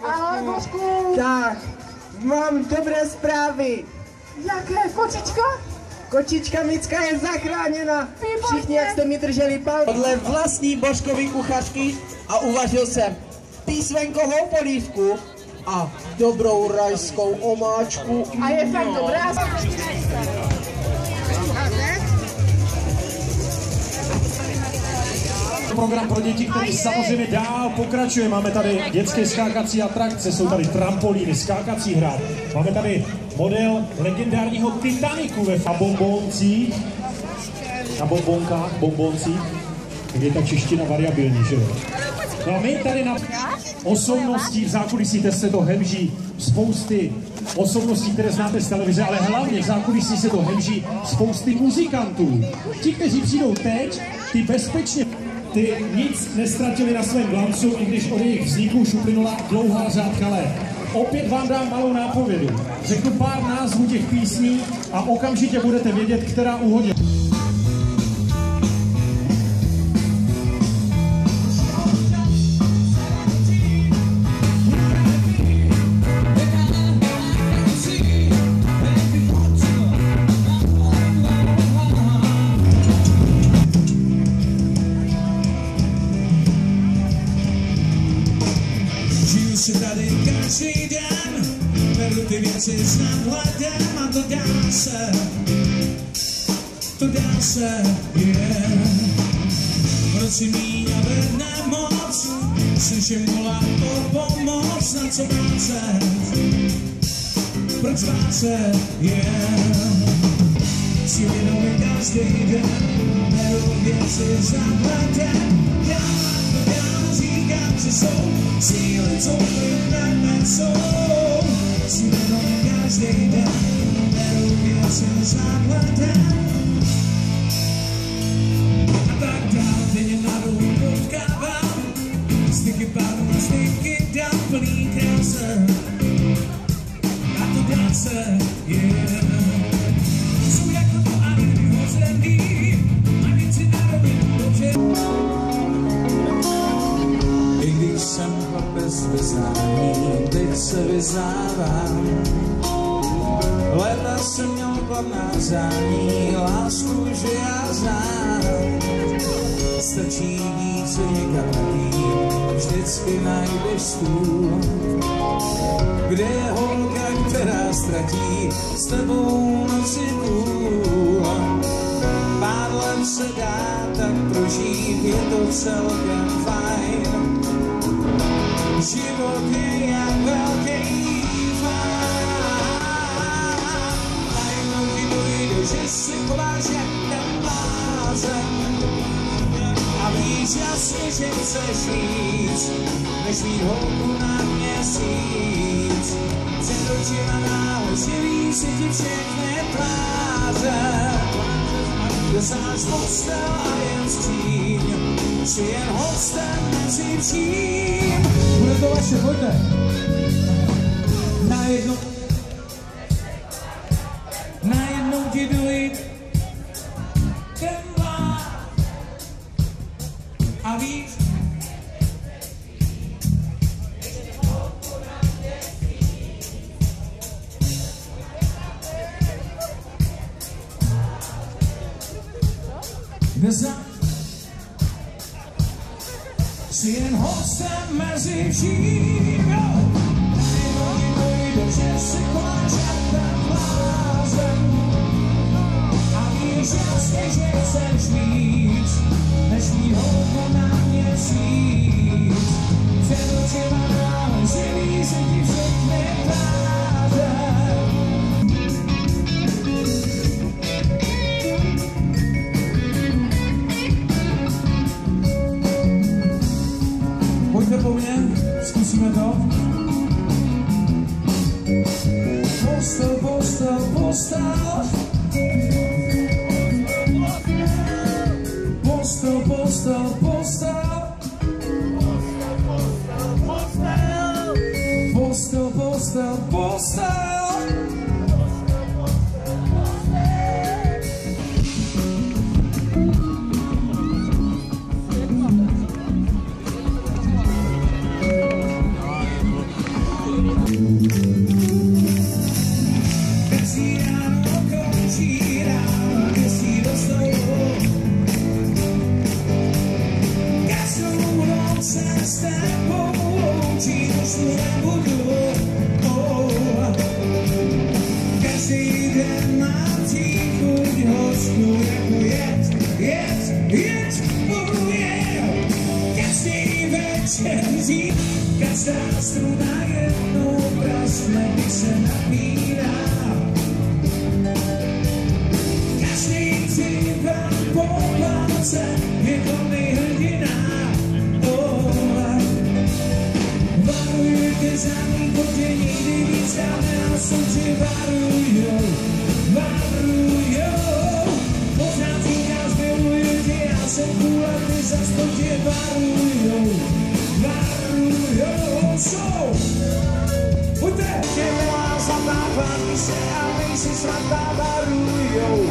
Ahoj, Božku. Tak, mám dobré zprávy. Jaké, kočička? Kočička Micka je zachráněna. Všichni, jak jste mi drželi palce. Podle vlastní Božkovy kuchařky a uvařil jsem písvenkovou polívku a dobrou rajskou omáčku. A je fakt dobrá. Program pro děti, který samozřejmě dál pokračuje. Máme tady dětské skákací atrakce, jsou tady trampolíny, skákací hrad. Máme tady model legendárního Titaniku ve bomboncích. Na bomboncích. Tak je ta čeština variabilní, že jo? No a my tady na osobností v zákulisí se to hemží spousty osobností, které znáte z televize, ale hlavně v zákulisí se to hemží spousty muzikantů. Ti, kteří přijdou teď, ty bezpečně ty nic nestratili na svém glancu, i když od jejich vzniku už uplynula dlouhá řádka let. Opět vám dám malou nápovědu. Řeknu pár názvů těch písní a okamžitě budete vědět, která uhodila. Si tady každý den, beru ty věci s nadhledem a to dá se, yeah. V noci míň a vedne moc, slyším volat o pomoc, na co vácet, proč vácet, yeah. Si vědomí každý den, beru věci s nadhledem, já říkám, že jsou síly, co plyneme jsou. Si vědomí každý den, beru věci s nadhledem. A tak dál, denně na dům potkávám, styky pádů a styky dám plný krásy. A to dá se, yeah. Jsou jako to ani vyhozený, a věci na rovinu dobře. I když jsem chlapec vyznání, teď se vyznávám. Léta jsem měl kladná zání, lásku, že já znám. Stačí jít se někam nadým, vždycky najdeš stůl, kde je holka, která ztratí s tebou noci půl. Pár let se dá tak prožít, je to celkem fajn. Život je jak velký fajn. Najednou ti dojde, že si chováš jak ten blázen. A víš jasně, že chceš víc, než mít holku na měsíc. Před očima náhle živí si ti všechny pláze. Znáš postel a jen skříň, jsi jen hostem mezi vším. Bude to vaše, pojďte. Najednou ti dojít ten vlád. A víš, jsi jen hostem mezi vším, jo. Najednou ti dojde, že si chováš jak ten blázen. A víš jasně, že chceš víc, než mít holku na měsíc. Před očima náhle živí se ti všechny pláze. Pojďte po mně, zkusíme to. Postel, postel, postel. Postel, postel. s tebou loučí, došlu nebudu. Každý den mám příchuť hořku jako jed, budu jet. Každý večer žít, každá struna jednou praskne, když se napírá. Každý příběh po válce je to nejhrdina. Varujte za mý že nikdy víc dáme a souči varujou. Pořád říkáš, miluju tě, já jsem cool a ty zas to tě varujou. Pojďte! Tě milá zlatá, hlavní se a nejsi svatá, varujou.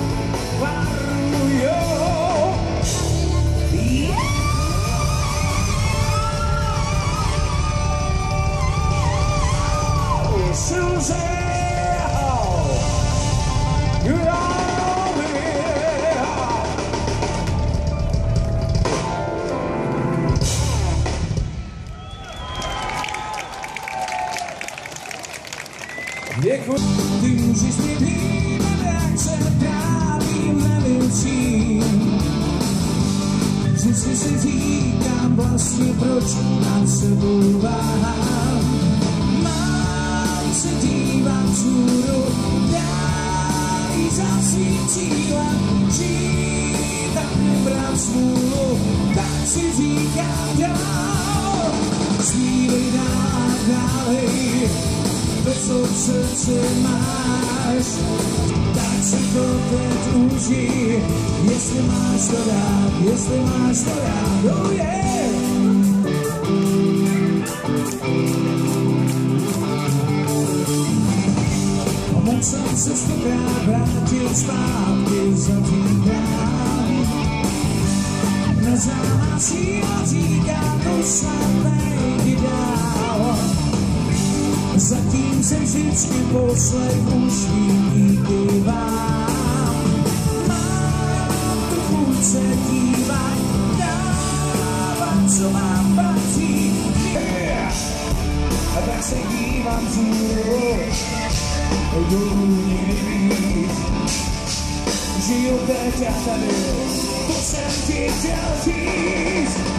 Susie, you know me. Děkuji. Ty můžeš mi líbit, jak se dávím nevěřím. Vždycky si říkám vlastně, proč nad sebou váhám. Se dívám vzhůru, dálí za svým cílem, žít a nebrat smůlu, tak si říkám dál, zpívej dálej, to, co v srdci máš, tak si to teď užij, jestli máš to rád, oh yeah! Moc jsem se stokrát vrátil zpátky za týdám. Neznámá síla říká, to snad nejde dál. Zatím jsem vždycky poslech uším díky vám. Mám tu chuť se dívat, dávat, co vám patří. A tak se dívám vzhůru, budu nikdy víc. Žiju teď a tady, to jsem ti chtěl říct.